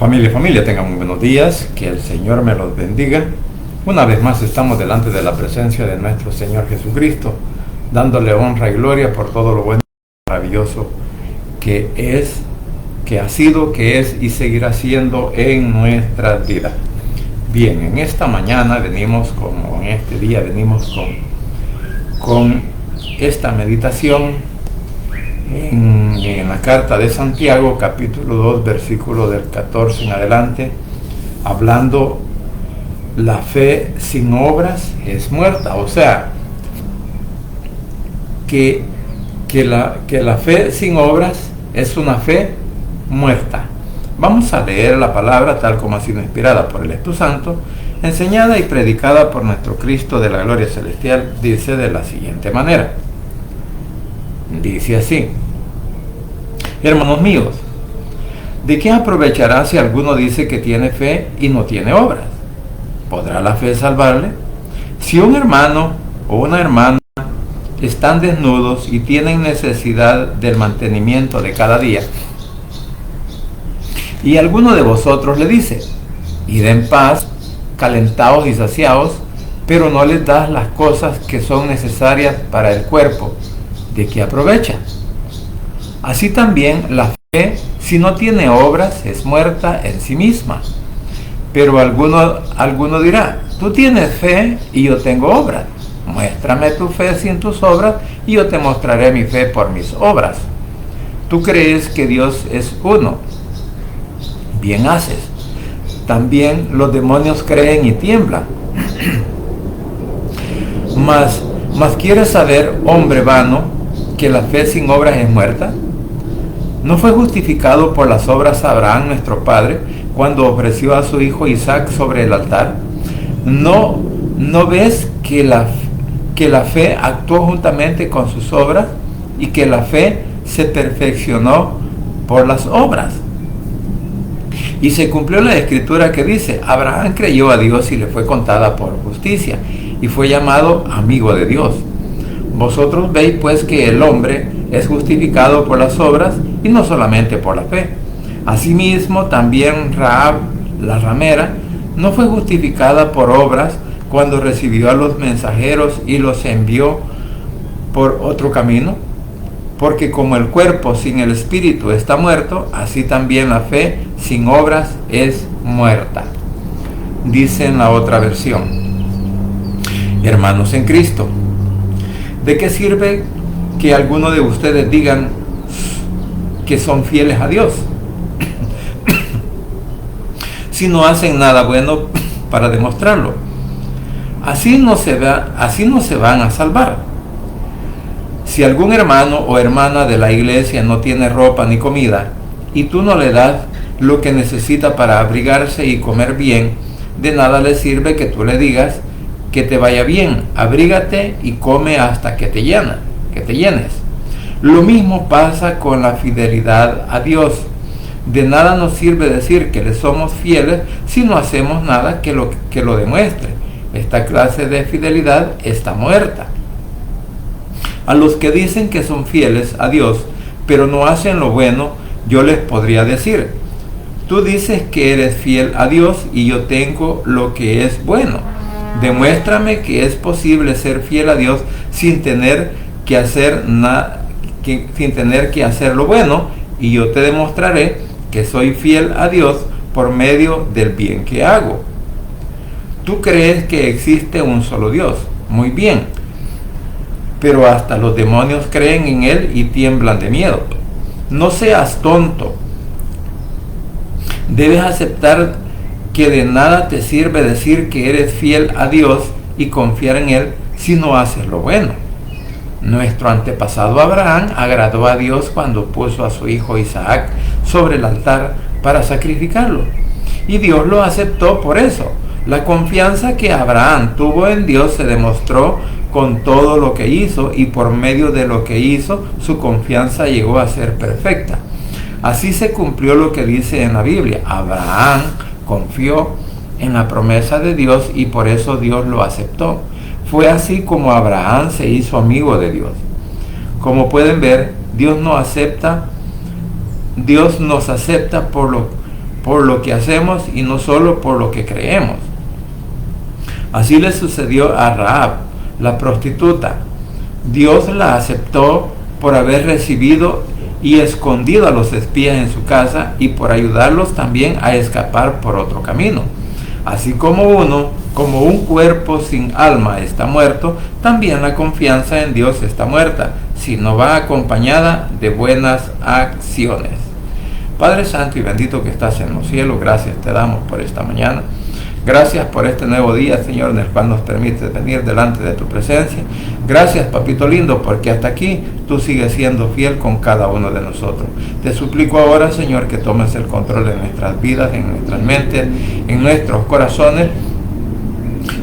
Familia, tengan muy buenos días, que el Señor me los bendiga. Una vez más estamos delante de la presencia de nuestro Señor Jesucristo, dándole honra y gloria por todo lo bueno y maravilloso que es, que ha sido, que es y seguirá siendo en nuestras vidas. Bien, en esta mañana venimos, como en este día venimos con esta meditación en la carta de Santiago, capítulo 2, versículo del 14 en adelante, hablando la fe sin obras es muerta, o sea, que la fe sin obras es una fe muerta. Vamos a leer la palabra tal como ha sido inspirada por el Espíritu Santo, enseñada y predicada por nuestro Cristo de la gloria celestial. Dice de la siguiente manera. Dice así: hermanos míos, ¿de qué aprovechará si alguno dice que tiene fe y no tiene obras? ¿Podrá la fe salvarle? Si un hermano o una hermana están desnudos y tienen necesidad del mantenimiento de cada día, y alguno de vosotros le dice: id en paz, calentados y saciados, pero no les das las cosas que son necesarias para el cuerpo, ¿de qué aprovecha? Así también la fe, si no tiene obras, es muerta en sí misma. Pero alguno dirá: tú tienes fe y yo tengo obras. Muéstrame tu fe sin tus obras y yo te mostraré mi fe por mis obras. Tú crees que Dios es uno. Bien haces. También los demonios creen y tiemblan. Mas ¿quieres saber, hombre vano, que la fe sin obras es muerta? ¿No fue justificado por las obras Abraham, nuestro padre, cuando ofreció a su hijo Isaac sobre el altar? ¿No ves que la fe actuó juntamente con sus obras y que la fe se perfeccionó por las obras? Y se cumplió la escritura que dice: Abraham creyó a Dios y le fue contada por justicia, y fue llamado amigo de Dios. Vosotros veis pues que el hombre es justificado por las obras y no solamente por la fe. Asimismo también Rahab, la ramera, no fue justificada por obras cuando recibió a los mensajeros y los envió por otro camino. Porque como el cuerpo sin el espíritu está muerto, así también la fe sin obras es muerta. Dice en la otra versión: hermanos en Cristo, ¿de qué sirve que alguno de ustedes digan que son fieles a Dios si no hacen nada bueno para demostrarlo? Así no se van a salvar. Si algún hermano o hermana de la iglesia no tiene ropa ni comida, y tú no le das lo que necesita para abrigarse y comer bien, de nada le sirve que tú le digas: que te vaya bien, abrígate y come hasta que te llenes. Lo mismo pasa con la fidelidad a Dios. De nada nos sirve decir que le somos fieles si no hacemos nada que lo demuestre. Esta clase de fidelidad está muerta. A los que dicen que son fieles a Dios, pero no hacen lo bueno, yo les podría decir: tú dices que eres fiel a Dios y yo tengo lo que es bueno. Demuéstrame que es posible ser fiel a Dios sin tener que hacer lo bueno, y yo te demostraré que soy fiel a Dios por medio del bien que hago. Tú crees que existe un solo Dios. Muy bien. Pero hasta los demonios creen en Él y tiemblan de miedo. No seas tonto. Debes aceptar que de nada te sirve decir que eres fiel a Dios y confiar en Él si no haces lo bueno. Nuestro antepasado Abraham agradó a Dios cuando puso a su hijo Isaac sobre el altar para sacrificarlo. Y Dios lo aceptó por eso. La confianza que Abraham tuvo en Dios se demostró con todo lo que hizo, y por medio de lo que hizo, su confianza llegó a ser perfecta. Así se cumplió lo que dice en la Biblia: Abraham confió en la promesa de Dios y por eso Dios lo aceptó. Fue así como Abraham se hizo amigo de Dios. Como pueden ver, Dios nos acepta por lo que hacemos y no solo por lo que creemos. Así le sucedió a Rahab, la prostituta. Dios la aceptó por haber recibido y escondido a los espías en su casa y por ayudarlos también a escapar por otro camino. Así como un cuerpo sin alma está muerto, también la confianza en Dios está muerta, si no va acompañada de buenas acciones. Padre Santo y bendito que estás en los cielos, gracias te damos por esta mañana. Gracias por este nuevo día, Señor, en el cual nos permites venir delante de tu presencia. Gracias, Papito lindo, porque hasta aquí tú sigues siendo fiel con cada uno de nosotros. Te suplico ahora, Señor, que tomes el control de nuestras vidas, en nuestras mentes, en nuestros corazones,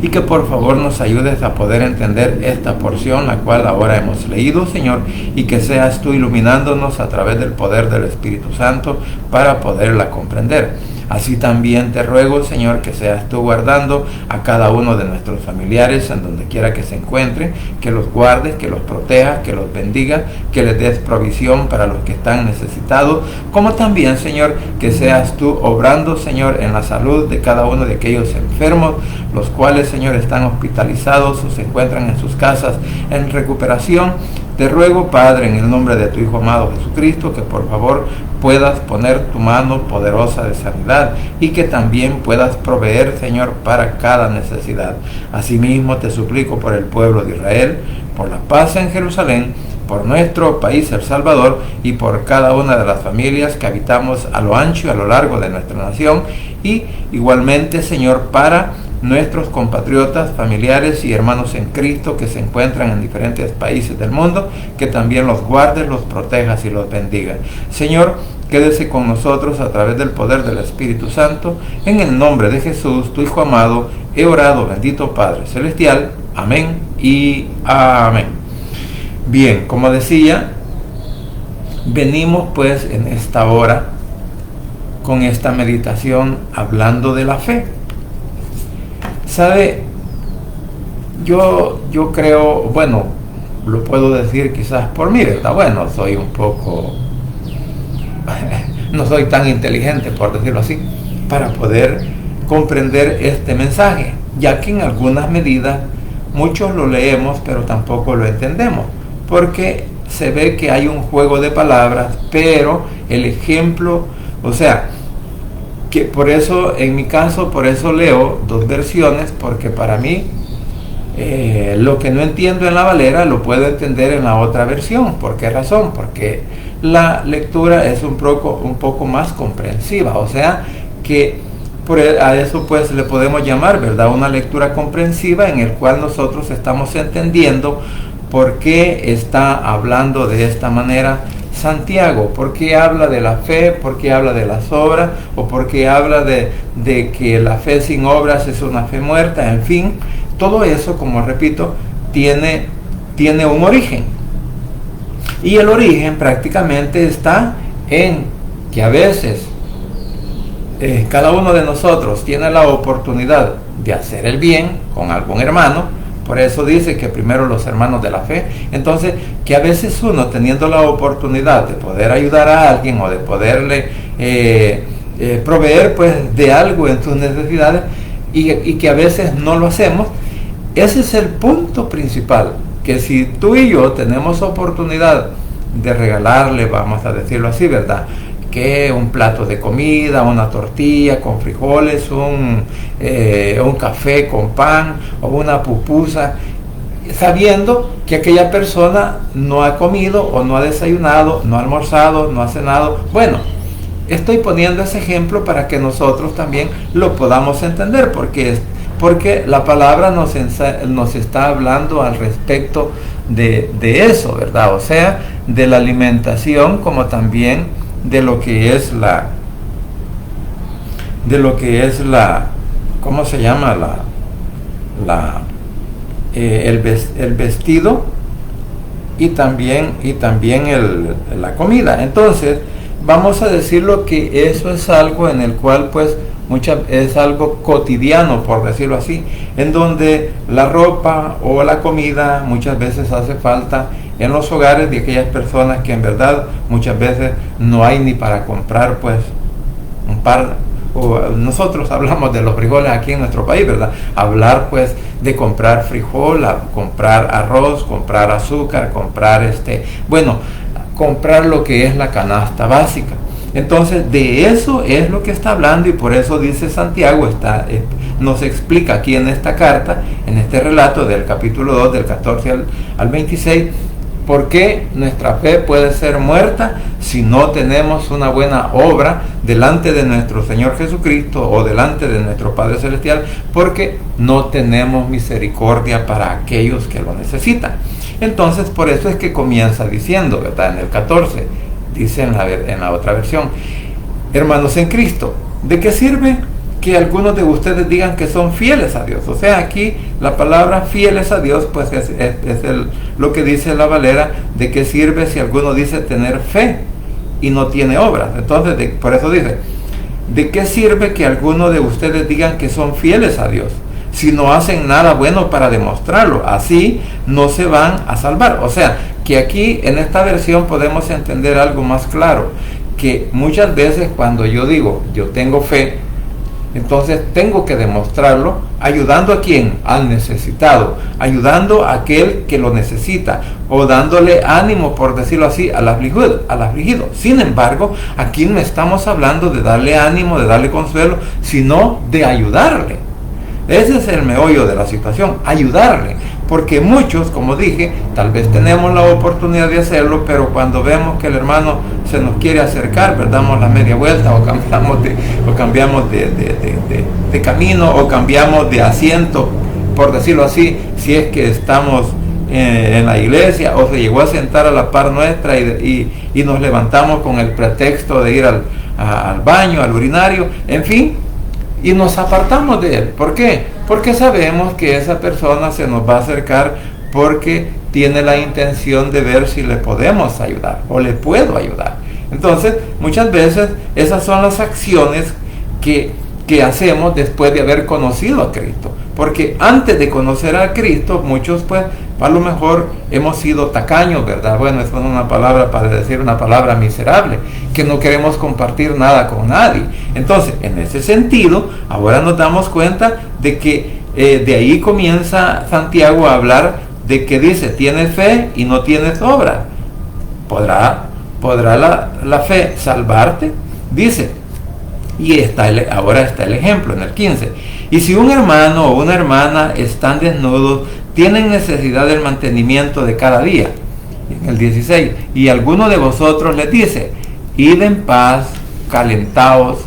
y que por favor nos ayudes a poder entender esta porción, la cual ahora hemos leído, Señor, y que seas tú iluminándonos a través del poder del Espíritu Santo para poderla comprender. Así también te ruego, Señor, que seas tú guardando a cada uno de nuestros familiares en donde quiera que se encuentren, que los guardes, que los protejas, que los bendiga, que les des provisión para los que están necesitados, como también, Señor, que seas tú obrando, Señor, en la salud de cada uno de aquellos enfermos, los cuales, Señor, están hospitalizados o se encuentran en sus casas en recuperación. Te ruego, Padre, en el nombre de tu Hijo amado Jesucristo, que por favor puedas poner tu mano poderosa de sanidad y que también puedas proveer, Señor, para cada necesidad. Asimismo, te suplico por el pueblo de Israel, por la paz en Jerusalén, por nuestro país, El Salvador, y por cada una de las familias que habitamos a lo ancho y a lo largo de nuestra nación, y igualmente, Señor, para nuestros compatriotas, familiares y hermanos en Cristo que se encuentran en diferentes países del mundo, que también los guardes, los protejas y los bendiga. Señor, quédese con nosotros a través del poder del Espíritu Santo. En el nombre de Jesús, tu Hijo amado, he orado, bendito Padre Celestial. Amén y amén. Bien, como decía, venimos pues en esta hora con esta meditación hablando de la fe. ¿Sabe? Yo creo, bueno, lo puedo decir quizás por mí, ¿verdad? Bueno, soy un poco, no soy tan inteligente, por decirlo así, para poder comprender este mensaje, ya que en algunas medidas muchos lo leemos, pero tampoco lo entendemos, porque se ve que hay un juego de palabras, pero el ejemplo, o sea, que por eso, en mi caso, por eso leo dos versiones, porque para mí lo que no entiendo en la Valera lo puedo entender en la otra versión. ¿Por qué razón? Porque la lectura es un poco más comprensiva, o sea que a eso pues le podemos llamar, ¿verdad?, una lectura comprensiva, en el cual nosotros estamos entendiendo por qué está hablando de esta manera Santiago, por qué habla de la fe, por qué habla de las obras, o por qué habla de que la fe sin obras es una fe muerta. En fin, todo eso, como repito, tiene un origen, y el origen prácticamente está en que a veces cada uno de nosotros tiene la oportunidad de hacer el bien con algún hermano. Por eso dice que primero los hermanos de la fe. Entonces, que a veces uno, teniendo la oportunidad de poder ayudar a alguien o de poderle proveer pues de algo en sus necesidades, y que a veces no lo hacemos, ese es el punto principal. Que si tú y yo tenemos oportunidad de regalarle, vamos a decirlo así, ¿verdad?, que un plato de comida, una tortilla con frijoles, un café con pan o una pupusa, sabiendo que aquella persona no ha comido o no ha desayunado, no ha almorzado, no ha cenado. Bueno, estoy poniendo ese ejemplo para que nosotros también lo podamos entender, porque la palabra nos está hablando al respecto de eso, ¿verdad? O sea, de la alimentación, como también de lo que es ¿cómo se llama? El vestido, y también la comida. Entonces, vamos a decirlo que eso es algo en el cual pues es algo cotidiano, por decirlo así, en donde la ropa o la comida muchas veces hace falta en los hogares de aquellas personas que en verdad muchas veces no hay ni para comprar pues un par o nosotros hablamos de los frijoles aquí en nuestro país, ¿verdad? Hablar pues de comprar frijol, comprar arroz, comprar azúcar, comprar comprar lo que es la canasta básica. Entonces de eso es lo que está hablando, y por eso dice Santiago, nos explica aquí en esta carta, en este relato del capítulo 2, del 14 al 26, por qué nuestra fe puede ser muerta si no tenemos una buena obra delante de nuestro Señor Jesucristo o delante de nuestro Padre Celestial, porque no tenemos misericordia para aquellos que lo necesitan. Entonces por eso es que comienza diciendo, ¿verdad? En el 14 dice en la otra versión: hermanos en Cristo, ¿de qué sirve que algunos de ustedes digan que son fieles a Dios? O sea, aquí la palabra fieles a Dios pues es lo que dice la Valera: ¿de qué sirve si alguno dice tener fe y no tiene obras? Entonces por eso dice: ¿de qué sirve que algunos de ustedes digan que son fieles a Dios si no hacen nada bueno para demostrarlo? Así no se van a salvar. O sea, que aquí en esta versión podemos entender algo más claro, que muchas veces cuando yo digo yo tengo fe, entonces tengo que demostrarlo ayudando a quién, al necesitado, ayudando a aquel que lo necesita, o dándole ánimo, por decirlo así, al afligido. Sin embargo, aquí no estamos hablando de darle ánimo, de darle consuelo, sino de ayudarle. Ese es el meollo de la situación, ayudarle. Porque muchos, como dije, tal vez tenemos la oportunidad de hacerlo, pero cuando vemos que el hermano se nos quiere acercar, damos la media vuelta, o cambiamos de camino, o cambiamos de asiento, por decirlo así, si es que estamos en la iglesia, o se llegó a sentar a la par nuestra y nos levantamos con el pretexto de ir al baño, al urinario, en fin, y nos apartamos de él. ¿Por qué? Porque sabemos que esa persona se nos va a acercar porque tiene la intención de ver si le podemos ayudar o le puedo ayudar. Entonces, muchas veces esas son las acciones que hacemos después de haber conocido a Cristo. Porque antes de conocer a Cristo, muchos pues a lo mejor hemos sido tacaños, ¿verdad? Bueno, esa es una palabra para decir una palabra miserable, que no queremos compartir nada con nadie. Entonces, en ese sentido, ahora nos damos cuenta de que de ahí comienza Santiago a hablar de que dice: tienes fe y no tienes obra. ¿Podrá la fe salvarte? Dice, y ahora está el ejemplo en el 15. Y si un hermano o una hermana están desnudos, tienen necesidad del mantenimiento de cada día. En el 16, y alguno de vosotros les dice: id en paz, calentaos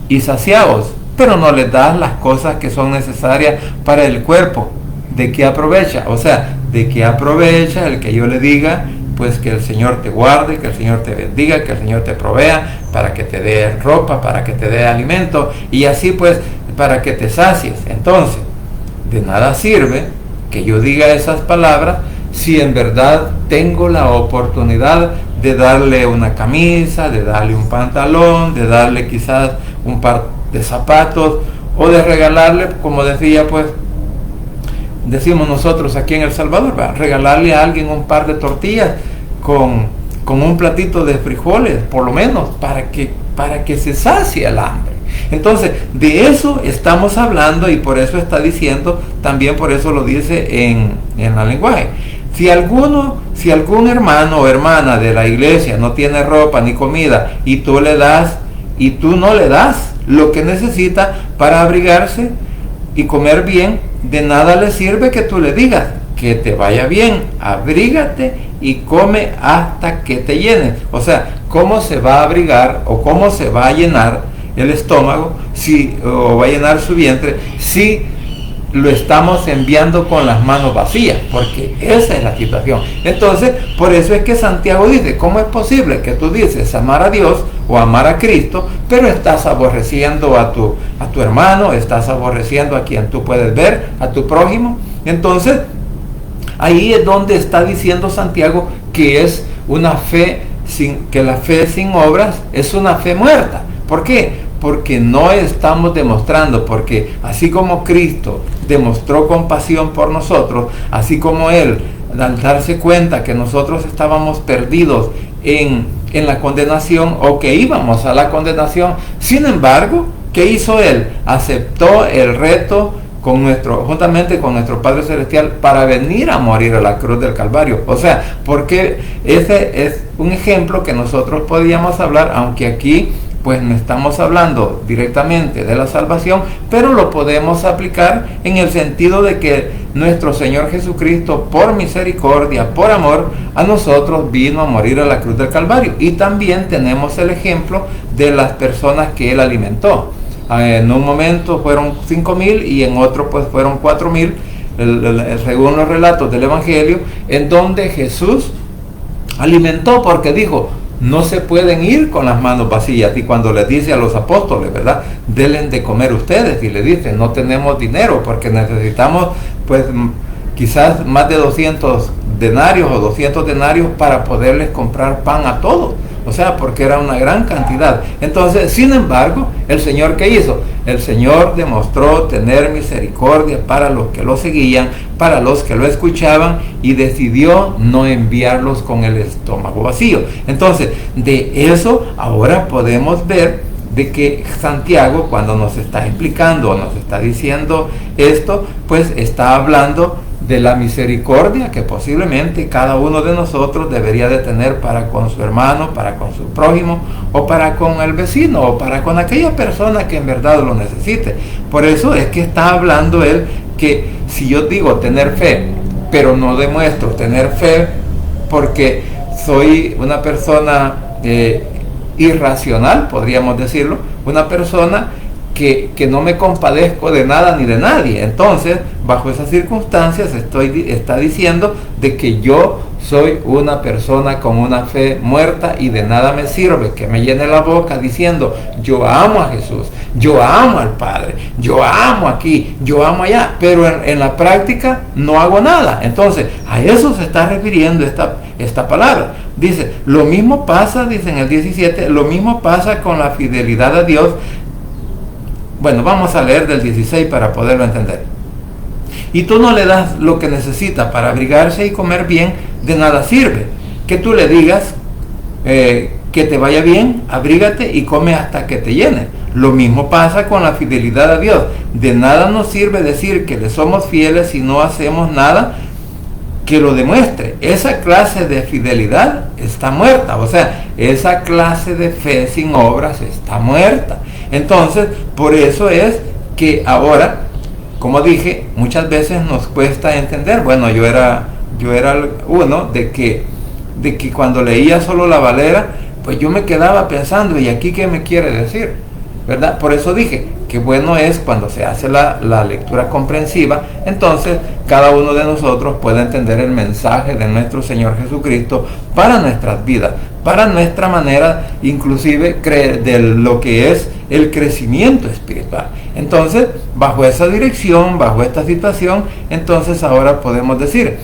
y saciaos, pero no les das las cosas que son necesarias para el cuerpo. ¿De qué aprovecha? O sea, ¿de qué aprovecha el que yo le diga pues que el Señor te guarde, que el Señor te bendiga, que el Señor te provea, para que te dé ropa, para que te dé alimento, y así pues para que te sacies? Entonces, de nada sirve que yo diga esas palabras si en verdad tengo la oportunidad de darle una camisa, de darle un pantalón, de darle quizás un par de zapatos, o de regalarle, como decía pues, decimos nosotros aquí en El Salvador, regalarle a alguien un par de tortillas con un platito de frijoles, por lo menos, para que se sacie el hambre. Entonces, de eso estamos hablando, y por eso está diciendo, también por eso lo dice en el lenguaje. Si algún hermano o hermana de la iglesia no tiene ropa ni comida, y tú no le das lo que necesita para abrigarse y comer bien, de nada le sirve que tú le digas: que te vaya bien, abrígate y come hasta que te llenes. O sea, ¿cómo se va a abrigar o cómo se va a llenar el estómago o va a llenar su vientre si lo estamos enviando con las manos vacías? Porque esa es la situación. Entonces, por eso es que Santiago dice: ¿cómo es posible que tú dices amar a Dios o amar a Cristo, pero estás aborreciendo a tu hermano, estás aborreciendo a quien tú puedes ver, a tu prójimo? Entonces, ahí es donde está diciendo Santiago que es una fe que la fe sin obras es una fe muerta. ¿Por qué? Porque no estamos demostrando, porque así como Cristo demostró compasión por nosotros, así como Él, al darse cuenta que nosotros estábamos perdidos en en la condenación o que íbamos a la condenación. Sin embargo, ¿qué hizo Él? Aceptó el reto juntamente con nuestro Padre Celestial para venir a morir a la cruz del Calvario. O sea, porque ese es un ejemplo que nosotros podíamos hablar, aunque aquí pues no estamos hablando directamente de la salvación, pero lo podemos aplicar en el sentido de que nuestro Señor Jesucristo, por misericordia, por amor a nosotros, vino a morir a la cruz del Calvario. Y también tenemos el ejemplo de las personas que Él alimentó. En un momento fueron 5,000 y en otro pues fueron 4,000, según los relatos del Evangelio, en donde Jesús alimentó, porque dijo, no se pueden ir con las manos vacías. Y cuando les dice a los apóstoles, ¿verdad?, denle de comer ustedes, y le dicen, no tenemos dinero porque necesitamos pues quizás más de 200 denarios o 200 denarios para poderles comprar pan a todos. O sea, porque era una gran cantidad. Entonces, sin embargo, el Señor, ¿qué hizo? El Señor demostró tener misericordia para los que lo seguían, para los que lo escuchaban, y decidió no enviarlos con el estómago vacío. Entonces, de eso ahora podemos ver de que Santiago, cuando nos está explicando o nos está diciendo esto, pues está hablando de la misericordia que posiblemente cada uno de nosotros debería de tener para con su hermano, para con su prójimo, o para con el vecino, o para con aquella persona que en verdad lo necesite. Por eso es que está hablando él que si yo digo tener fe, pero no demuestro tener fe porque soy una persona irracional, podríamos decirlo, una persona que no me compadezco de nada ni de nadie. Entonces, bajo esas circunstancias está diciendo de que yo soy una persona con una fe muerta y de nada me sirve que me llene la boca diciendo yo amo a Jesús, yo amo al Padre, yo amo aquí, yo amo allá, pero en la práctica no hago nada. Entonces, a eso se está refiriendo esta palabra. Dice, lo mismo pasa, dice en el 17, lo mismo pasa con la fidelidad a Dios. Bueno, vamos a leer del 16 para poderlo entender. Y tú no le das lo que necesita para abrigarse y comer bien, de nada sirve. Que tú le digas que te vaya bien, abrígate y come hasta que te llene. Lo mismo pasa con la fidelidad a Dios. De nada nos sirve decir que le somos fieles si no hacemos nada que lo demuestre. Esa clase de fidelidad está muerta. O sea, esa clase de fe sin obras está muerta. Entonces, por eso es que ahora, como dije, muchas veces nos cuesta entender. Bueno, yo era uno de que cuando leía solo la Valera, pues yo me quedaba pensando, ¿y aquí qué me quiere decir? ¿Verdad? Por eso dije que bueno es cuando se hace la lectura comprensiva, entonces cada uno de nosotros puede entender el mensaje de nuestro Señor Jesucristo para nuestras vidas, para nuestra manera inclusive de lo que es el crecimiento espiritual. Entonces, bajo esa dirección, bajo esta situación, entonces ahora podemos decir,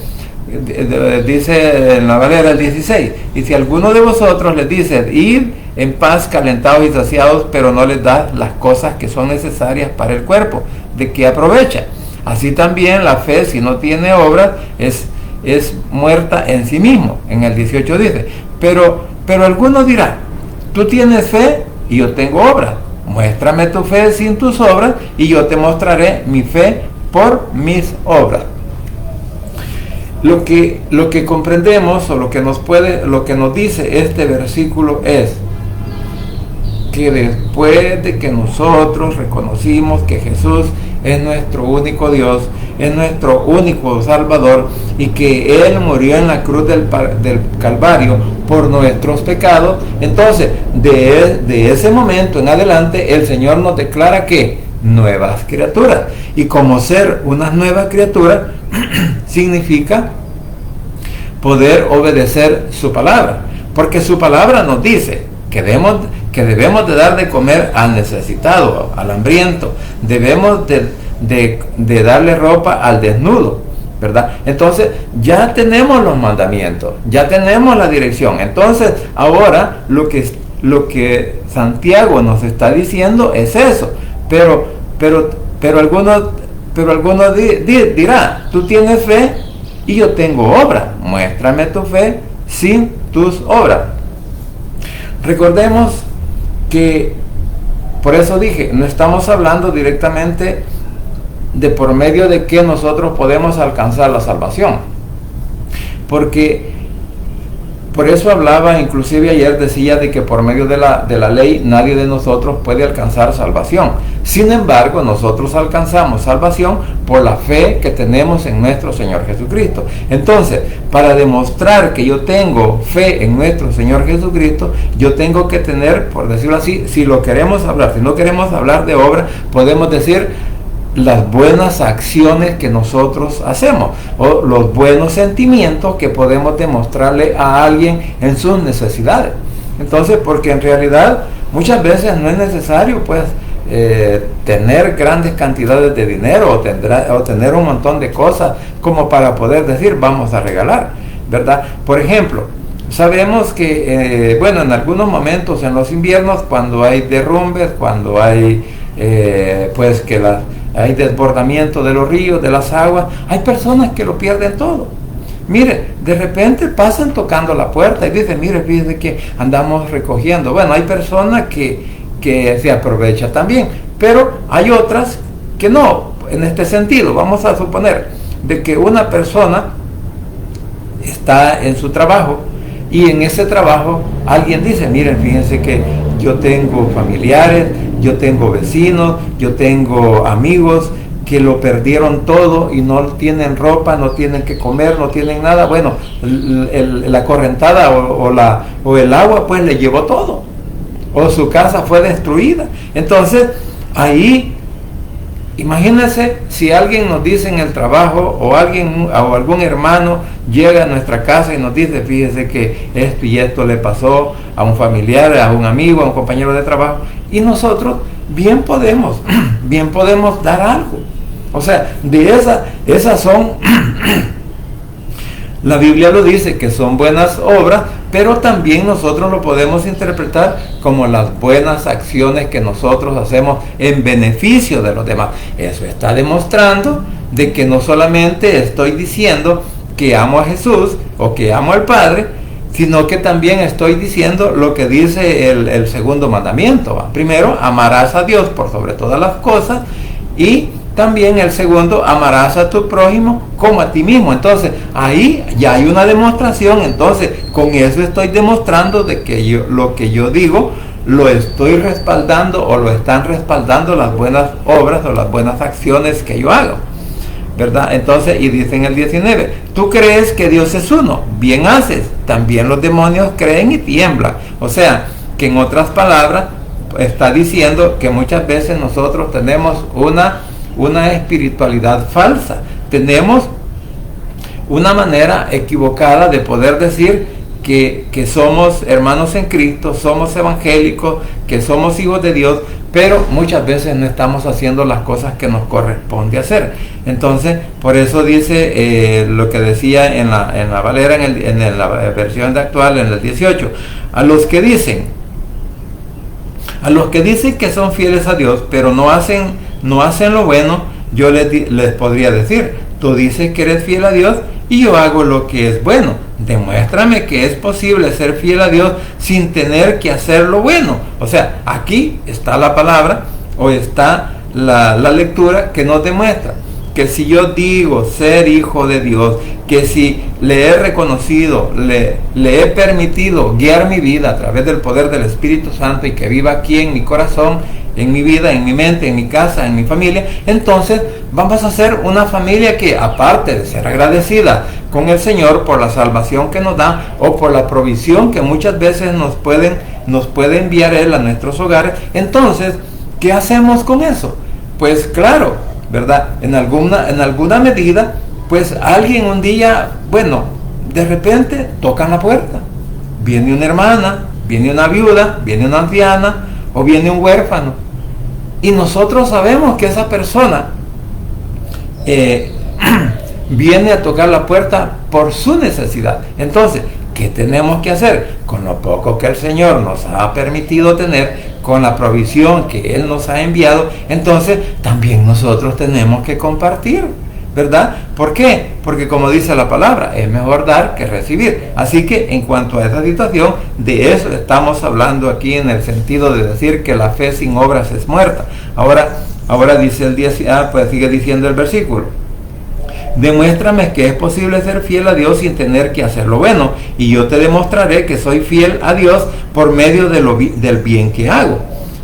dice en la Valera el 16, y si alguno de vosotros les dice, id en paz calentados y saciados, pero no les da las cosas que son necesarias para el cuerpo, ¿de qué aprovecha? Así también la fe, si no tiene obras, es muerta en sí mismo. En el 18 dice, pero alguno dirá, tú tienes fe y yo tengo obras, muéstrame tu fe sin tus obras y yo te mostraré mi fe por mis obras. Lo que comprendemos o lo que nos dice este versículo es que después de que nosotros reconocimos que Jesús es nuestro único Dios, es nuestro único Salvador, y que Él murió en la cruz del Calvario por nuestros pecados, entonces de ese momento en adelante el Señor nos declara que nuevas criaturas, y como ser unas nuevas criaturas significa poder obedecer su palabra, porque su palabra nos dice que debemos de dar de comer al necesitado, al hambriento, debemos de darle ropa al desnudo, ¿verdad? Entonces ya tenemos los mandamientos, ya tenemos la dirección. Entonces ahora lo que Santiago nos está diciendo es eso, pero algunos dirán, tú tienes fe y yo tengo obra, muéstrame tu fe sin tus obras. Recordemos que, por eso dije, no estamos hablando directamente de por medio de que nosotros podemos alcanzar la salvación, porque por eso hablaba, inclusive ayer decía de que por medio de la ley nadie de nosotros puede alcanzar salvación. Sin embargo, nosotros alcanzamos salvación por la fe que tenemos en nuestro Señor Jesucristo. Entonces, para demostrar que yo tengo fe en nuestro Señor Jesucristo, yo tengo que tener, por decirlo así, si lo queremos hablar, si no queremos hablar de obra, podemos decir las buenas acciones que nosotros hacemos o los buenos sentimientos que podemos demostrarle a alguien en sus necesidades. Entonces, porque en realidad muchas veces no es necesario pues tener grandes cantidades de dinero o tener un montón de cosas como para poder decir vamos a regalar, ¿verdad? Por ejemplo, sabemos que en algunos momentos en los inviernos, cuando hay derrumbes, cuando hay hay desbordamiento de los ríos, de las aguas, hay personas que lo pierden todo. Mire, de repente pasan tocando la puerta y dicen, mire, fíjese que andamos recogiendo. Bueno, hay personas que se aprovechan también, pero hay otras que no. En este sentido, vamos a suponer de que una persona está en su trabajo y en ese trabajo alguien dice, miren, fíjense que yo tengo familiares, yo tengo vecinos, yo tengo amigos que lo perdieron todo y no tienen ropa, no tienen que comer, no tienen nada. Bueno, la correntada o el agua pues le llevó todo, o su casa fue destruida. Entonces, ahí, imagínense si alguien nos dice en el trabajo o algún hermano llega a nuestra casa y nos dice, fíjese que esto y esto le pasó a un familiar, a un amigo, a un compañero de trabajo, y nosotros bien podemos dar algo. O sea, esas son la Biblia lo dice que son buenas obras, pero también nosotros lo podemos interpretar como las buenas acciones que nosotros hacemos en beneficio de los demás. Eso está demostrando de que no solamente estoy diciendo que amo a Jesús o que amo al Padre, sino que también estoy diciendo lo que dice el segundo mandamiento, ¿va? Primero, amarás a Dios por sobre todas las cosas, y también el segundo, amarás a tu prójimo como a ti mismo. Entonces, ahí ya hay una demostración. Entonces, con eso estoy demostrando de que lo que yo digo lo estoy respaldando o lo están respaldando las buenas obras o las buenas acciones que yo hago, ¿verdad? Entonces, y dice en el 19, tú crees que Dios es uno, bien haces, también los demonios creen y tiemblan. O sea, que en otras palabras está diciendo que muchas veces nosotros tenemos una espiritualidad falsa, tenemos una manera equivocada de poder decir que somos hermanos en Cristo, somos evangélicos, que somos hijos de Dios, pero muchas veces no estamos haciendo las cosas que nos corresponde hacer. Entonces, por eso dice lo que decía en la Valera, en la versión de actual, en el 18, a los que dicen que son fieles a Dios, pero no hacen lo bueno, yo les podría decir, tú dices que eres fiel a Dios y yo hago lo que es bueno. Demuéstrame que es posible ser fiel a Dios sin tener que hacer lo bueno. O sea, aquí está la palabra o está la lectura que nos demuestra que si yo digo ser hijo de Dios, que si le he reconocido, le he permitido guiar mi vida a través del poder del Espíritu Santo y que viva aquí en mi corazón, en mi vida, en mi mente, en mi casa, en mi familia, entonces vamos a ser una familia que, aparte de ser agradecida con el Señor por la salvación que nos da o por la provisión que muchas veces nos puede enviar Él a nuestros hogares, entonces, ¿qué hacemos con eso? Pues claro, ¿verdad? En alguna medida, pues alguien un día, de repente tocan la puerta, viene una hermana, viene una viuda, viene una anciana o viene un huérfano. Y nosotros sabemos que esa persona viene a tocar la puerta por su necesidad. Entonces, ¿qué tenemos que hacer? Con lo poco que el Señor nos ha permitido tener, con la provisión que Él nos ha enviado, entonces también nosotros tenemos que compartir, ¿verdad? ¿Por qué? Porque como dice la palabra, es mejor dar que recibir. Así que en cuanto a esa situación, de eso estamos hablando aquí en el sentido de decir que la fe sin obras es muerta. Ahora dice el 10, pues sigue diciendo el versículo. Demuéstrame que es posible ser fiel a Dios sin tener que hacer lo bueno, y yo te demostraré que soy fiel a Dios por medio del bien que hago.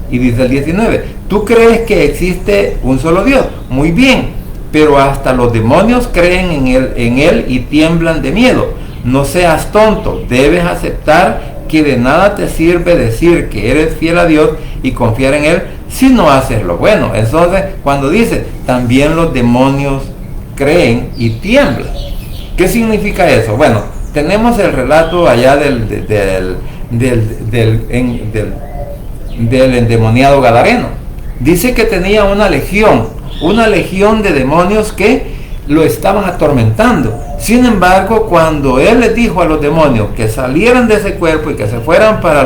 Y dice el 19, tú crees que existe un solo Dios, muy bien, pero hasta los demonios creen en él y tiemblan de miedo. No seas tonto, debes aceptar que de nada te sirve decir que eres fiel a Dios y confiar en Él si no haces lo bueno. Entonces, cuando dice, también los demonios creen y tiemblan. ¿Qué significa eso? Bueno, tenemos el relato allá del endemoniado gadareno. Dice que tenía una legión de demonios que lo estaban atormentando. Sin embargo, cuando él les dijo a los demonios que salieran de ese cuerpo y que se fueran para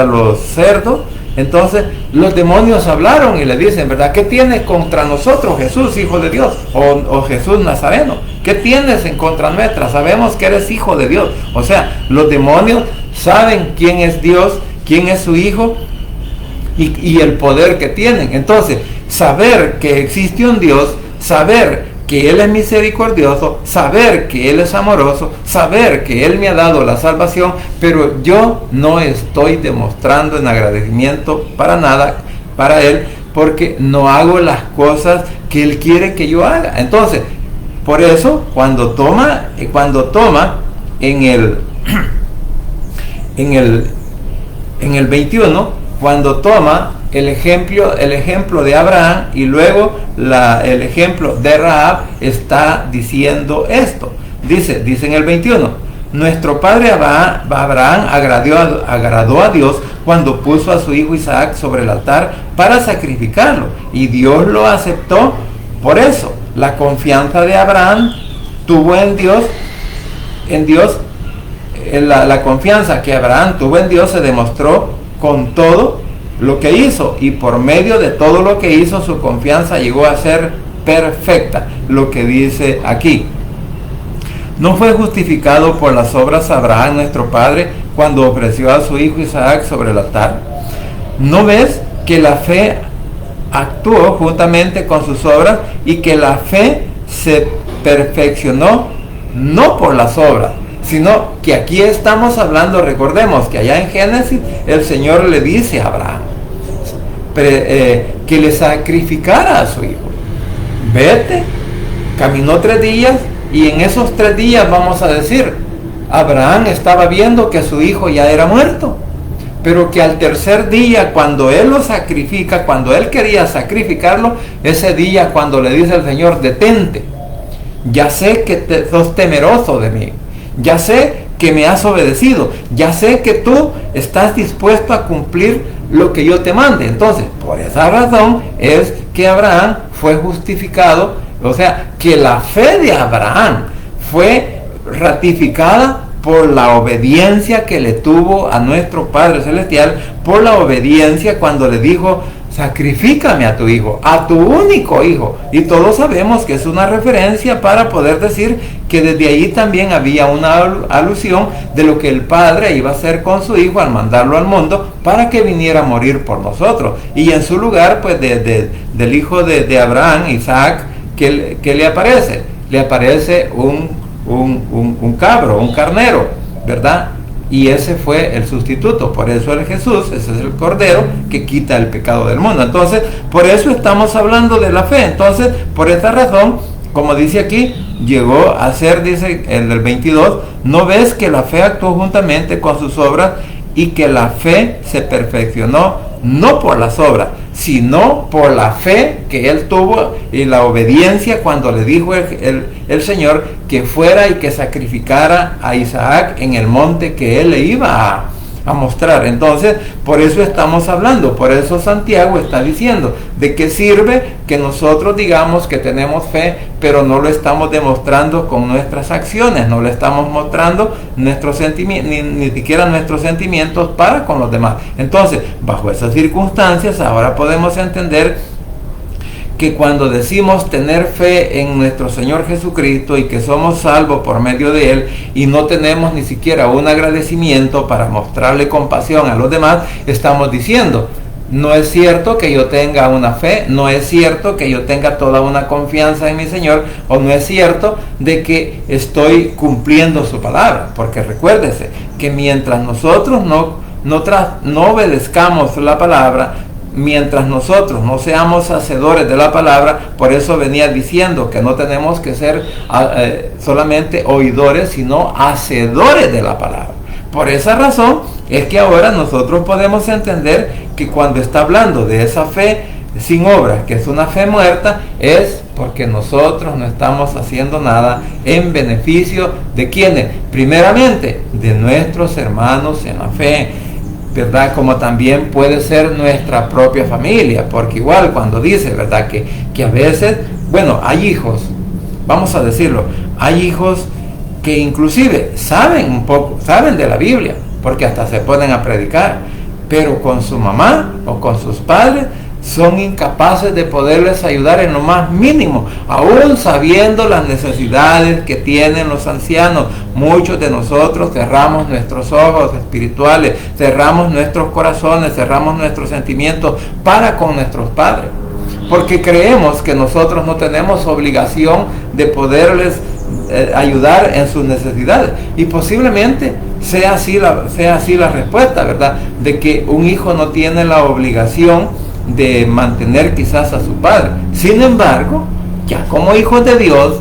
los cerdos, entonces los demonios hablaron y le dicen, ¿verdad? ¿Qué tienes contra nosotros, Jesús, hijo de Dios? O Jesús Nazareno. ¿Qué tienes en contra nuestra? Sabemos que eres hijo de Dios. O sea, los demonios saben quién es Dios, quién es su hijo y el poder que tienen. Entonces, saber que existe un Dios, saber que Él es misericordioso, saber que Él es amoroso, saber que Él me ha dado la salvación, pero yo no estoy demostrando en agradecimiento para nada para Él, porque no hago las cosas que Él quiere que yo haga. Entonces, por eso, cuando toma en el 21, cuando toma el ejemplo de Abraham y luego el ejemplo de Rahab, está diciendo esto. Dice en el 21, nuestro padre Abraham agradó a Dios cuando puso a su hijo Isaac sobre el altar para sacrificarlo, y Dios lo aceptó. Por eso, la confianza de Abraham tuvo en Dios, la confianza que Abraham tuvo en Dios se demostró con todo lo que hizo, y por medio de todo lo que hizo, su confianza llegó a ser perfecta. Lo que dice aquí: no fue justificado por las obras Abraham nuestro padre cuando ofreció a su hijo Isaac sobre el altar. ¿No ves que la fe actuó juntamente con sus obras y que la fe se perfeccionó no por las obras, sino que aquí estamos hablando? Recordemos que allá en Génesis el Señor le dice a Abraham que le sacrificara a su hijo. Vete, caminó 3 días, y en esos 3 días, vamos a decir, Abraham estaba viendo que su hijo ya era muerto, pero que al tercer día, cuando él lo sacrifica, cuando él quería sacrificarlo, ese día cuando le dice el Señor, detente, ya sé que sos temeroso de mí, ya sé que me has obedecido, ya sé que tú estás dispuesto a cumplir lo que yo te mande. Entonces, por esa razón es que Abraham fue justificado, o sea, que la fe de Abraham fue ratificada por la obediencia que le tuvo a nuestro Padre Celestial, por la obediencia cuando le dijo, sacrifícame a tu hijo, a tu único hijo. Y todos sabemos que es una referencia para poder decir que desde ahí también había una alusión de lo que el Padre iba a hacer con su hijo al mandarlo al mundo para que viniera a morir por nosotros. Y en su lugar, pues del hijo de Abraham, Isaac, que le aparece? Le aparece un cabro, un carnero, ¿verdad? Y ese fue el sustituto. Por eso el Jesús, ese es el Cordero que quita el pecado del mundo. Entonces, por eso estamos hablando de la fe. Entonces, por esta razón, como dice aquí, llegó a ser, dice el del 22, ¿no ves que la fe actuó juntamente con sus obras y que la fe se perfeccionó no por las obras, sino por la fe que él tuvo y la obediencia cuando le dijo el Señor que fuera y que sacrificara a Isaac en el monte que él le iba a mostrar? Entonces, por eso estamos hablando, por eso Santiago está diciendo, ¿de qué sirve que nosotros digamos que tenemos fe, pero no lo estamos demostrando con nuestras acciones, no le estamos mostrando nuestros sentimientos, ni siquiera nuestros sentimientos para con los demás? Entonces, bajo esas circunstancias, ahora podemos entender que cuando decimos tener fe en nuestro Señor Jesucristo y que somos salvos por medio de Él y no tenemos ni siquiera un agradecimiento para mostrarle compasión a los demás, estamos diciendo, no es cierto que yo tenga una fe, no es cierto que yo tenga toda una confianza en mi Señor, o no es cierto de que estoy cumpliendo su palabra, porque recuérdese que mientras nosotros no obedezcamos la palabra, mientras nosotros no seamos hacedores de la palabra, por eso venía diciendo que no tenemos que ser solamente oidores, sino hacedores de la palabra. Por esa razón es que ahora nosotros podemos entender que cuando está hablando de esa fe sin obras, que es una fe muerta, es porque nosotros no estamos haciendo nada en beneficio de quienes, primeramente, de nuestros hermanos en la fe, ¿verdad? Como también puede ser nuestra propia familia, porque igual cuando dice, ¿verdad? Que a veces, bueno, hay hijos, vamos a decirlo, hay hijos que inclusive saben un poco, saben de la Biblia, porque hasta se ponen a predicar, pero con su mamá o con sus padres son incapaces de poderles ayudar en lo más mínimo, aún sabiendo las necesidades que tienen los ancianos. Muchos de nosotros cerramos nuestros ojos espirituales, cerramos nuestros corazones, cerramos nuestros sentimientos para con nuestros padres, porque creemos que nosotros no tenemos obligación de poderles ayudar en sus necesidades, y posiblemente sea así la respuesta, ¿verdad? De que un hijo no tiene la obligación de mantener quizás a su padre. Sin embargo, ya como hijos de Dios,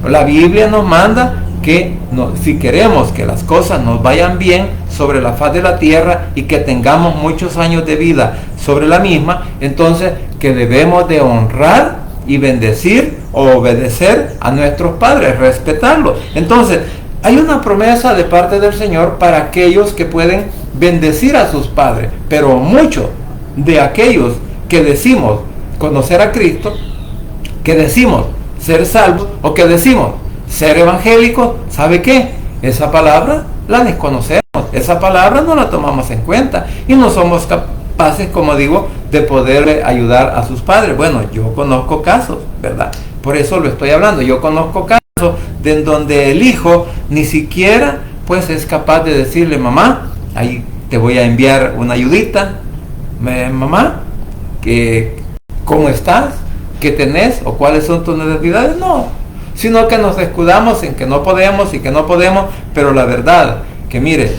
la Biblia nos manda que si queremos que las cosas nos vayan bien sobre la faz de la tierra y que tengamos muchos años de vida sobre la misma, entonces que debemos de honrar y bendecir o obedecer a nuestros padres, respetarlos. Entonces, hay una promesa de parte del Señor para aquellos que pueden bendecir a sus padres, pero muchos de aquellos que decimos conocer a Cristo, que decimos ser salvos o que decimos ser evangélicos, ¿sabe qué? Esa palabra la desconocemos, esa palabra no la tomamos en cuenta y no somos capaces, como digo, de poder ayudar a sus padres. Bueno, yo conozco casos, ¿verdad? Por eso lo estoy hablando. Yo conozco casos de donde el hijo ni siquiera pues es capaz de decirle, mamá, ahí te voy a enviar una ayudita, mamá, ¿cómo estás? ¿Qué tenés? ¿O cuáles son tus necesidades? No, sino que nos escudamos en que no podemos, pero la verdad, que mire,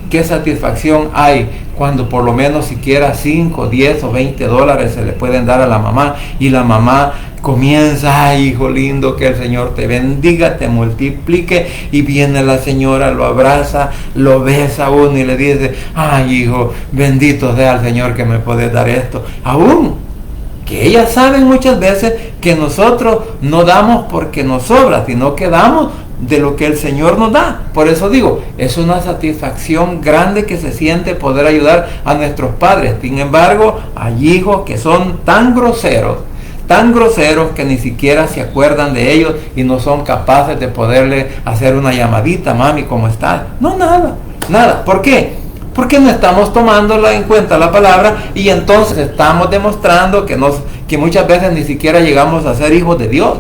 qué satisfacción hay cuando por lo menos siquiera 5, 10 o 20 dólares se le pueden dar a la mamá, y la mamá comienza, ay, hijo lindo, que el Señor te bendiga, te multiplique, y viene la señora, lo abraza, lo besa a uno y le dice, ay, hijo, bendito sea el Señor que me puede dar esto. Aún que ellas saben muchas veces que nosotros no damos porque nos sobra, sino que damos de lo que el Señor nos da. Por eso digo, es una satisfacción grande que se siente poder ayudar a nuestros padres. Sin embargo, hay hijos que son tan groseros que ni siquiera se acuerdan de ellos y no son capaces de poderle hacer una llamadita, mami, ¿cómo estás? No, nada. ¿Por qué? Porque no estamos tomando en cuenta la palabra, y entonces estamos demostrando que muchas veces ni siquiera llegamos a ser hijos de Dios.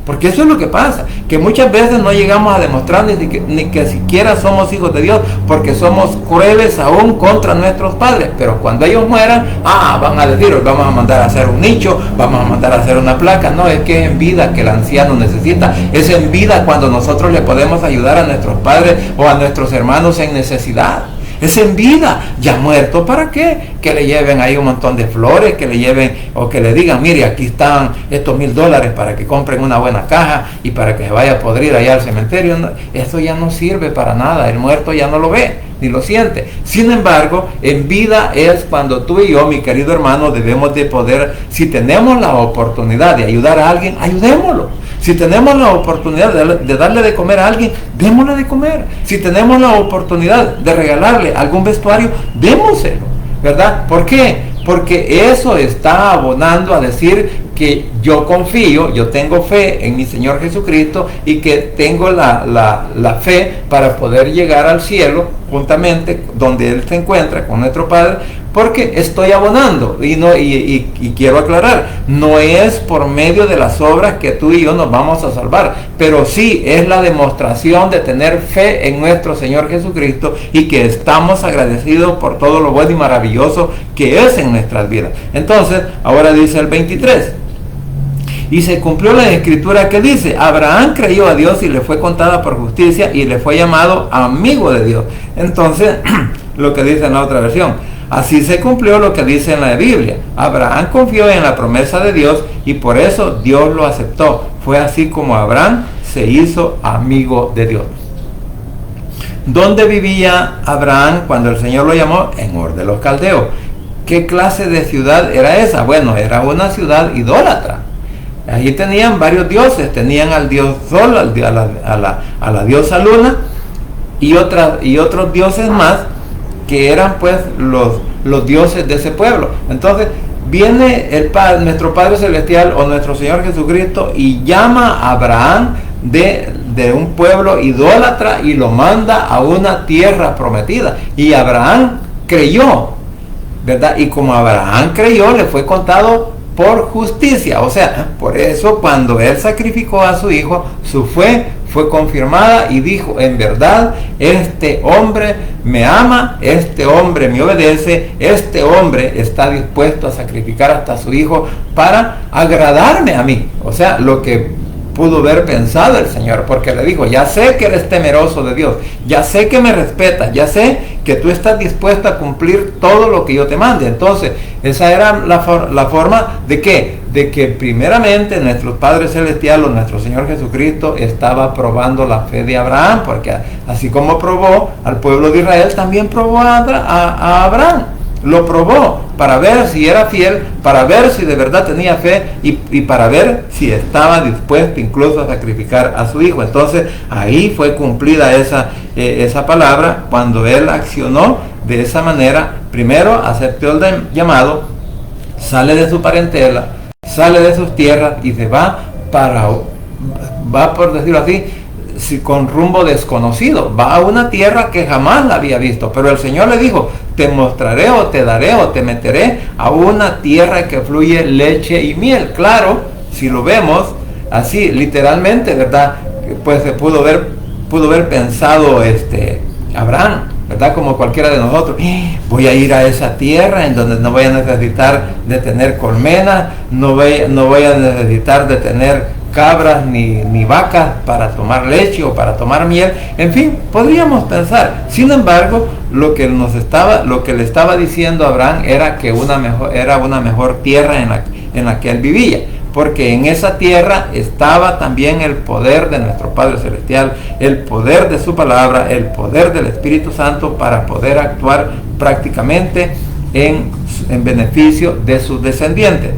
Porque eso es lo que pasa, que muchas veces no llegamos a demostrar ni que siquiera somos hijos de Dios, porque somos crueles aún contra nuestros padres. Pero cuando ellos mueran, van a decir, vamos a mandar a hacer un nicho, vamos a mandar a hacer una placa. No, es que es en vida que el anciano necesita, es en vida cuando nosotros le podemos ayudar a nuestros padres o a nuestros hermanos en necesidad. Es en vida. Ya muerto, ¿para qué? Que le lleven ahí un montón de flores, que le lleven, o que le digan, mire, aquí están estos $1,000 para que compren una buena caja y para que se vaya a podrir allá al cementerio. No, eso ya no sirve para nada. El muerto ya no lo ve ni lo siente. Sin embargo, en vida es cuando tú y yo, mi querido hermano, debemos de poder, si tenemos la oportunidad de ayudar a alguien, ayudémoslo. Si tenemos la oportunidad de darle de comer a alguien, démosle de comer. Si tenemos la oportunidad de regalarle algún vestuario, démoselo, ¿verdad? ¿Por qué? Porque eso está abonando a decir que yo confío, yo tengo fe en mi Señor Jesucristo, y que tengo la fe para poder llegar al cielo juntamente donde Él se encuentra con nuestro Padre, porque estoy abonando. Y quiero aclarar, no es por medio de las obras que tú y yo nos vamos a salvar, pero sí es la demostración de tener fe en nuestro Señor Jesucristo y que estamos agradecidos por todo lo bueno y maravilloso que es en nuestras vidas. Entonces, ahora dice el 23. Y se cumplió la escritura que dice: Abraham creyó a Dios y le fue contada por justicia y le fue llamado amigo de Dios. Entonces, lo que dice en la otra versión: así se cumplió lo que dice en la Biblia. Abraham confió en la promesa de Dios y por eso Dios lo aceptó. Fue así como Abraham se hizo amigo de Dios. ¿Dónde vivía Abraham cuando el Señor lo llamó? En Ur de los Caldeos. ¿Qué clase de ciudad era esa? Bueno, era una ciudad idólatra. Allí tenían varios dioses, tenían al dios Sol, a la diosa Luna y otros dioses más que eran pues los dioses de ese pueblo. Entonces viene nuestro Padre Celestial o nuestro Señor Jesucristo y llama a Abraham de un pueblo idólatra y lo manda a una tierra prometida. Y Abraham creyó, ¿verdad? Y como Abraham creyó, le fue contado por justicia. O sea, por eso cuando él sacrificó a su hijo, su fe fue confirmada y dijo: en verdad, este hombre me ama, este hombre me obedece, este hombre está dispuesto a sacrificar hasta su hijo para agradarme a mí. O sea, lo que pudo haber pensado el Señor, porque le dijo: ya sé que eres temeroso de Dios, ya sé que me respetas, ya sé que tú estás dispuesto a cumplir todo lo que yo te mande. Entonces, esa era la forma de ¿qué? De que primeramente nuestro Padre Celestial o nuestro Señor Jesucristo estaba probando la fe de Abraham, porque así como probó al pueblo de Israel, también probó a Abraham. Lo probó para ver si era fiel, para ver si de verdad tenía fe y para ver si estaba dispuesto incluso a sacrificar a su hijo. Entonces ahí fue cumplida esa palabra cuando él accionó de esa manera. Primero aceptó el llamado, sale de su parentela, sale de sus tierras y se va por decirlo así, con rumbo desconocido, va a una tierra que jamás la había visto, pero el Señor le dijo: te mostraré o te daré o te meteré a una tierra que fluye leche y miel. Claro, si lo vemos así literalmente, ¿verdad? Pues se pudo haber pensado Abraham, ¿verdad? Como cualquiera de nosotros: voy a ir a esa tierra en donde no voy a necesitar de tener colmenas, no voy a necesitar de tener cabras ni vacas para tomar leche o para tomar miel. En fin, podríamos pensar. Sin embargo, lo que le estaba diciendo a Abraham era que era una mejor tierra en la que él vivía, porque en esa tierra estaba también el poder de nuestro Padre Celestial, el poder de su palabra, el poder del Espíritu Santo para poder actuar prácticamente en beneficio de sus descendientes.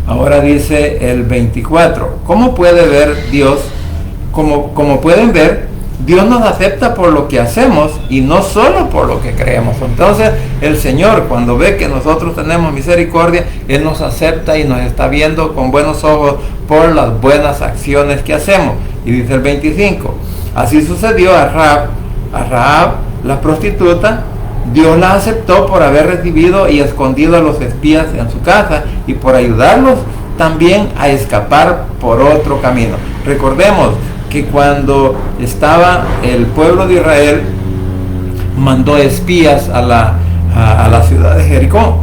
Ahora dice el 24: ¿cómo puede ver Dios? Como pueden ver, Dios nos acepta por lo que hacemos y no solo por lo que creemos. Entonces el Señor, cuando ve que nosotros tenemos misericordia, Él nos acepta y nos está viendo con buenos ojos por las buenas acciones que hacemos. Y dice el 25: así sucedió a Rahab, la prostituta. Dios la aceptó por haber recibido y escondido a los espías en su casa y por ayudarlos también a escapar por otro camino. Recordemos que cuando estaba el pueblo de Israel, mandó espías a la ciudad de Jericó.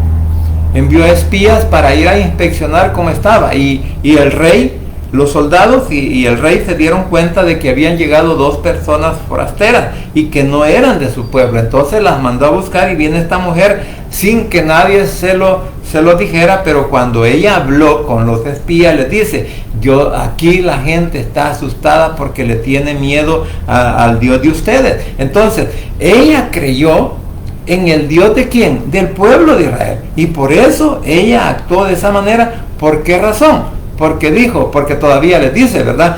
Envió espías para ir a inspeccionar cómo estaba y el rey, los soldados y el rey se dieron cuenta de que habían llegado 2 personas forasteras y que no eran de su pueblo. Entonces las mandó a buscar y viene esta mujer sin que nadie se lo dijera, pero cuando ella habló con los espías les dice: aquí la gente está asustada porque le tiene miedo al Dios de ustedes. Entonces ella creyó en el Dios de ¿quién? Del pueblo de Israel, y por eso ella actuó de esa manera. ¿Por qué razón? Porque todavía les dice, ¿verdad?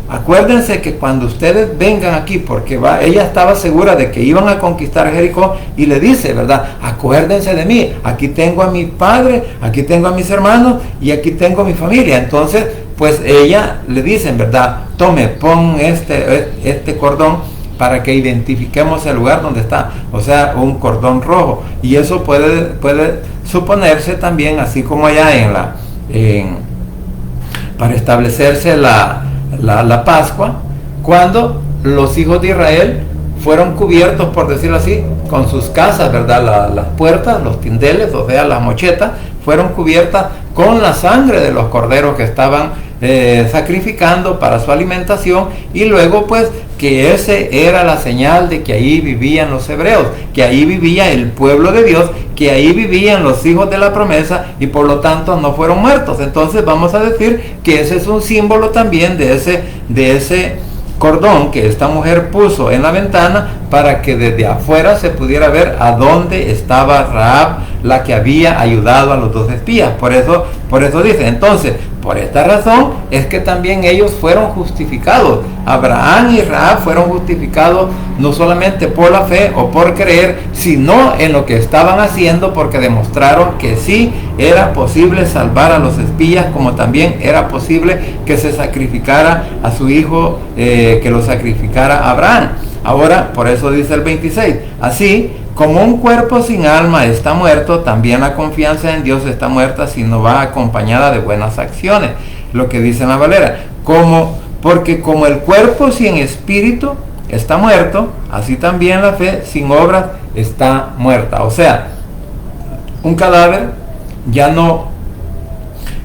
Acuérdense que cuando ustedes vengan aquí, porque ella estaba segura de que iban a conquistar Jericó, y le dice, ¿verdad? Acuérdense de mí, aquí tengo a mi padre, aquí tengo a mis hermanos y aquí tengo a mi familia. Entonces, pues ella le dicen, ¿verdad? Pon este cordón para que identifiquemos el lugar donde está, o sea, un cordón rojo. Y eso puede suponerse también, así como allá para establecerse la Pascua, cuando los hijos de Israel fueron cubiertos, por decirlo así, con sus casas, ¿verdad? Las puertas, los tindeles, o sea, las mochetas, fueron cubiertas con la sangre de los corderos que estaban sacrificando para su alimentación, y luego pues que ese era la señal de que ahí vivían los hebreos, que ahí vivía el pueblo de Dios, que ahí vivían los hijos de la promesa, y por lo tanto no fueron muertos. Entonces vamos a decir que ese es un símbolo también de ese cordón que esta mujer puso en la ventana, para que desde afuera se pudiera ver a dónde estaba Rahab, la que había ayudado a los dos espías. Por eso dice, entonces, por esta razón es que también ellos fueron justificados. Abraham y Rahab fueron justificados no solamente por la fe o por creer, sino en lo que estaban haciendo, porque demostraron que sí era posible salvar a los espías, como también era posible que se sacrificara a su hijo, que lo sacrificara Abraham. Ahora, por eso dice el 26, así como un cuerpo sin alma está muerto, también la confianza en Dios está muerta si no va acompañada de buenas acciones. Lo que dice en la Valera, porque como el cuerpo sin espíritu está muerto, así también la fe sin obras está muerta. O sea, un cadáver ya no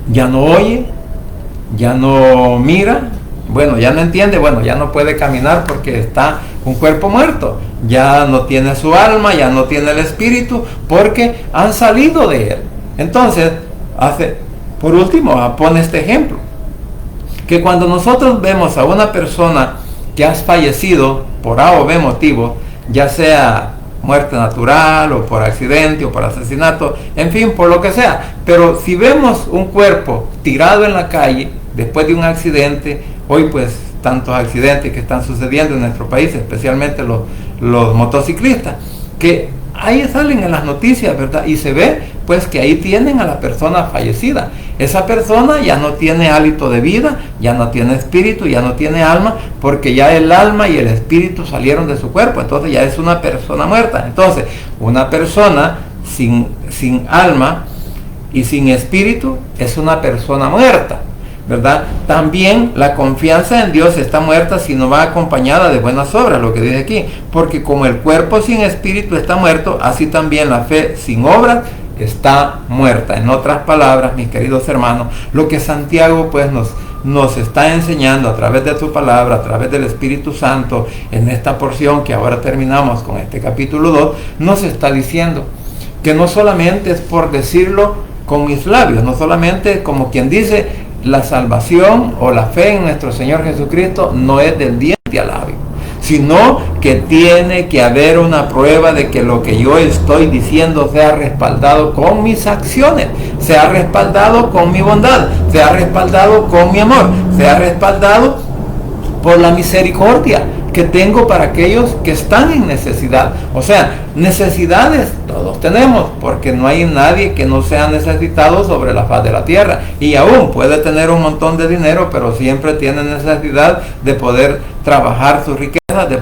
oye, ya no mira, ya no entiende, ya no puede caminar porque está un cuerpo muerto, ya no tiene su alma, ya no tiene el espíritu, porque han salido de él. Entonces, por último, pone este ejemplo, que cuando nosotros vemos a una persona que ha fallecido por A o B motivo, ya sea muerte natural o por accidente o por asesinato, en fin, por lo que sea, pero si vemos un cuerpo tirado en la calle después de un accidente, hoy pues tantos accidentes que están sucediendo en nuestro país, especialmente los motociclistas, que ahí salen en las noticias, ¿verdad? Y se ve pues que ahí tienen a la persona fallecida. Esa persona ya no tiene hálito de vida, ya no tiene espíritu, ya no tiene alma, porque ya el alma y el espíritu salieron de su cuerpo, entonces ya es una persona muerta. Entonces, una persona sin alma y sin espíritu es una persona muerta, ¿verdad? También la confianza en Dios está muerta si no va acompañada de buenas obras, lo que dice aquí, porque como el cuerpo sin espíritu está muerto, así también la fe sin obras está muerta. En otras palabras, mis queridos hermanos, lo que Santiago pues nos está enseñando a través de su palabra, a través del Espíritu Santo, en esta porción que ahora terminamos con este capítulo 2, nos está diciendo que no solamente es por decirlo con mis labios, no solamente como quien dice, la salvación o la fe en nuestro Señor Jesucristo no es del diente al labio, sino que tiene que haber una prueba de que lo que yo estoy diciendo sea respaldado con mis acciones, sea respaldado con mi bondad, sea respaldado con mi amor, sea respaldado por la misericordia que tengo para aquellos que están en necesidad. O sea, necesidades todos tenemos, porque no hay nadie que no sea necesitado sobre la faz de la tierra, y aún puede tener un montón de dinero, pero siempre tiene necesidad de poder trabajar su riqueza, de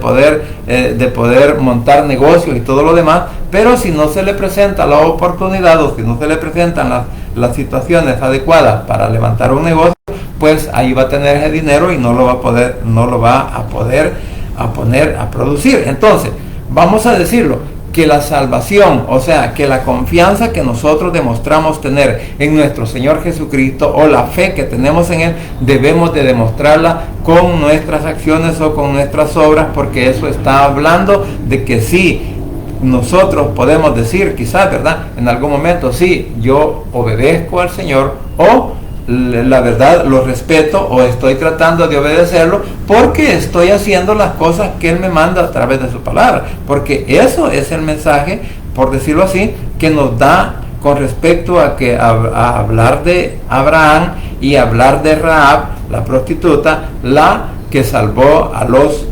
poder montar negocios y todo lo demás. Pero si no se le presenta la oportunidad, o si no se le presentan las situaciones adecuadas para levantar un negocio, pues ahí va a tener ese dinero y no lo va a poder poner a producir. Entonces, vamos a decirlo, que la salvación, o sea, que la confianza que nosotros demostramos tener en nuestro Señor Jesucristo, o la fe que tenemos en Él, debemos de demostrarla con nuestras acciones o con nuestras obras, porque eso está hablando de que sí, nosotros podemos decir, quizás, ¿verdad?, en algún momento, sí, yo obedezco al Señor, o la verdad lo respeto, o estoy tratando de obedecerlo porque estoy haciendo las cosas que Él me manda a través de su palabra, porque eso es el mensaje, por decirlo así, que nos da con respecto a hablar de Abraham y hablar de Rahab, la prostituta, la que salvó a los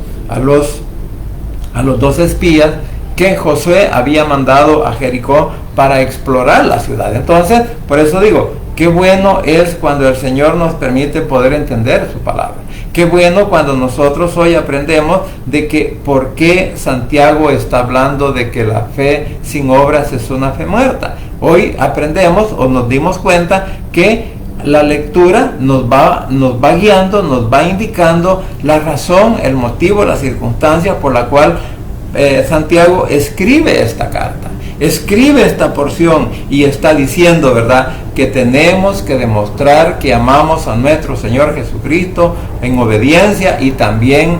dos espías que Josué había mandado a Jericó para explorar la ciudad. Entonces, por eso digo, qué bueno es cuando el Señor nos permite poder entender su palabra. Qué bueno cuando nosotros hoy aprendemos de que por qué Santiago está hablando de que la fe sin obras es una fe muerta. Hoy aprendemos o nos dimos cuenta que la lectura nos va guiando, nos va indicando la razón, el motivo, la circunstancia por la cual Santiago escribe esta carta, escribe esta porción y está diciendo, ¿verdad?, que tenemos que demostrar que amamos a nuestro Señor Jesucristo en obediencia y también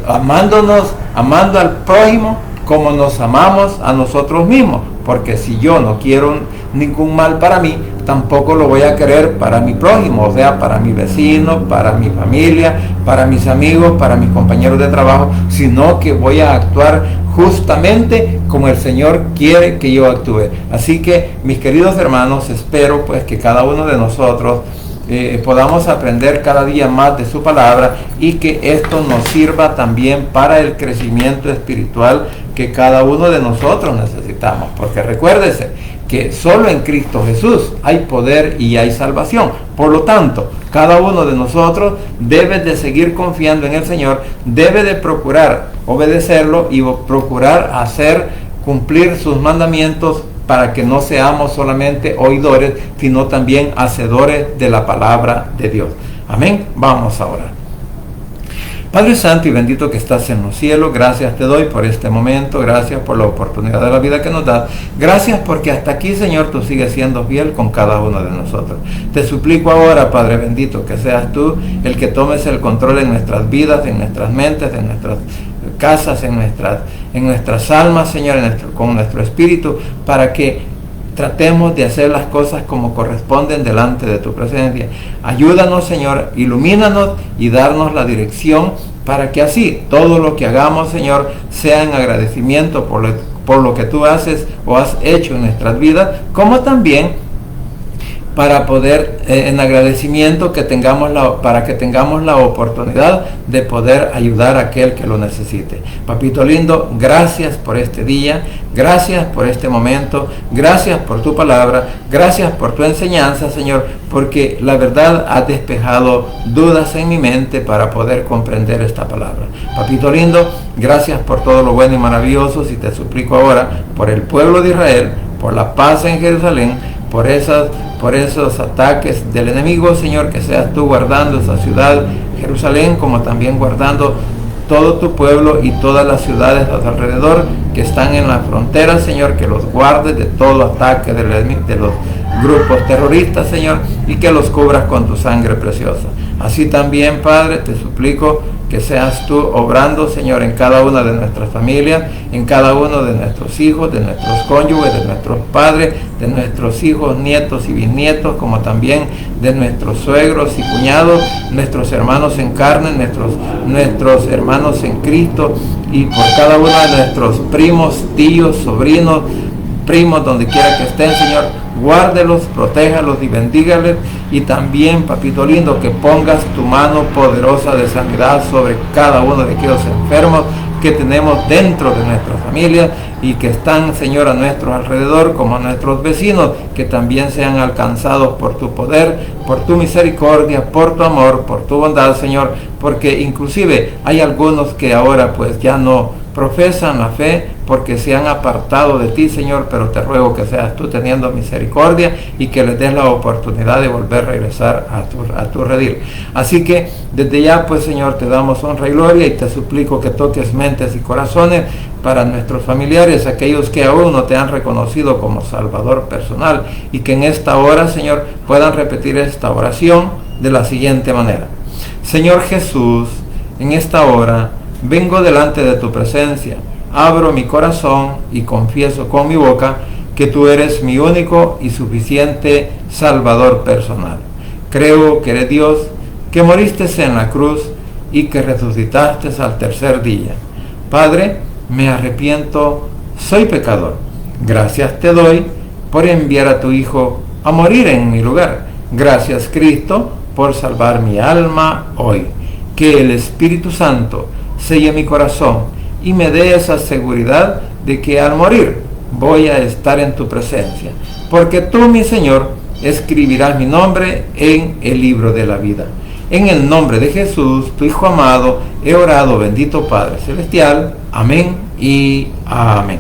amando al prójimo como nos amamos a nosotros mismos, porque si yo no quiero ningún mal para mí, tampoco lo voy a querer para mi prójimo, o sea, para mi vecino, para mi familia, para mis amigos, para mis compañeros de trabajo, sino que voy a actuar justamente como el Señor quiere que yo actúe. Así que, mis queridos hermanos, espero pues que cada uno de nosotros podamos aprender cada día más de su palabra y que esto nos sirva también para el crecimiento espiritual que cada uno de nosotros necesitamos, porque recuérdese que solo en Cristo Jesús hay poder y hay salvación. Por lo tanto, cada uno de nosotros debe de seguir confiando en el Señor, debe de procurar obedecerlo y procurar hacer cumplir sus mandamientos para que no seamos solamente oidores, sino también hacedores de la palabra de Dios. Amén. Vamos a orar. Padre Santo y bendito que estás en los cielos, gracias te doy por este momento, gracias por la oportunidad de la vida que nos das, gracias porque hasta aquí, Señor, tú sigues siendo fiel con cada uno de nosotros. Te suplico ahora, Padre bendito, que seas tú el que tomes el control en nuestras vidas, en nuestras mentes, en nuestras casas, en nuestras almas, Señor, con nuestro espíritu, para que tratemos de hacer las cosas como corresponden delante de tu presencia. Ayúdanos, Señor, ilumínanos y darnos la dirección para que así todo lo que hagamos, Señor, sea en agradecimiento por lo que tú haces o has hecho en nuestras vidas, como también para poder, en agradecimiento, para que tengamos la oportunidad de poder ayudar a aquel que lo necesite. Papito lindo, gracias por este día, gracias por este momento, gracias por tu palabra, gracias por tu enseñanza, Señor, porque la verdad ha despejado dudas en mi mente para poder comprender esta palabra. Papito lindo, gracias por todo lo bueno y maravilloso, y te suplico ahora por el pueblo de Israel, por la paz en Jerusalén, por esos ataques del enemigo, Señor, que seas tú guardando esa ciudad, Jerusalén, como también guardando todo tu pueblo y todas las ciudades a su alrededor que están en la frontera, Señor, que los guardes de todo ataque de los grupos terroristas, Señor, y que los cubras con tu sangre preciosa. Así también, Padre, te suplico que seas tú obrando, Señor, en cada una de nuestras familias, en cada uno de nuestros hijos, de nuestros cónyuges, de nuestros padres, de nuestros hijos, nietos y bisnietos, como también de nuestros suegros y cuñados, nuestros hermanos en carne, nuestros hermanos en Cristo, y por cada uno de nuestros primos, tíos, sobrinos, primos, donde quiera que estén, Señor, guárdelos, protéjalos y bendígales. Y también, papito lindo, que pongas tu mano poderosa de sanidad sobre cada uno de aquellos enfermos que tenemos dentro de nuestra familia y que están, Señor, a nuestro alrededor, como a nuestros vecinos, que también sean alcanzados por tu poder, por tu misericordia, por tu amor, por tu bondad, Señor, porque inclusive hay algunos que ahora pues ya no profesan la fe porque se han apartado de ti, Señor, pero te ruego que seas tú teniendo misericordia y que les des la oportunidad de volver a regresar a tu redil. Así que desde ya, pues, Señor, te damos honra y gloria y te suplico que toques mentes y corazones para nuestros familiares, aquellos que aún no te han reconocido como Salvador personal, y que en esta hora, Señor, puedan repetir esta oración de la siguiente manera: Señor Jesús, en esta hora vengo delante de tu presencia, abro mi corazón y confieso con mi boca que tú eres mi único y suficiente Salvador personal. Creo que eres Dios, que moriste en la cruz y que resucitaste al tercer día. Padre, me arrepiento, soy pecador. Gracias te doy por enviar a tu Hijo a morir en mi lugar. Gracias, Cristo, por salvar mi alma hoy. Que el Espíritu Santo selle mi corazón y me dé esa seguridad de que al morir voy a estar en tu presencia, porque tú, mi Señor, escribirás mi nombre en el libro de la vida. En el nombre de Jesús, tu Hijo amado, he orado, bendito Padre Celestial. Amén y amén.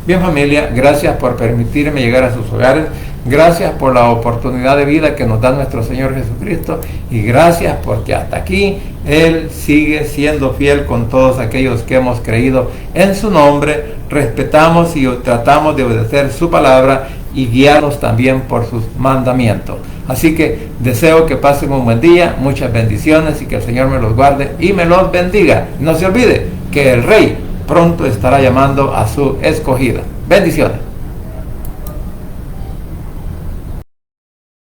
Bien, familia, gracias por permitirme llegar a sus hogares. Gracias por la oportunidad de vida que nos da nuestro Señor Jesucristo. Y gracias porque hasta aquí Él sigue siendo fiel con todos aquellos que hemos creído en su nombre. Respetamos y tratamos de obedecer su palabra y guiarnos también por sus mandamientos. Así que deseo que pasen un buen día, muchas bendiciones y que el Señor me los guarde y me los bendiga. No se olvide que el Rey pronto estará llamando a su escogida. Bendiciones.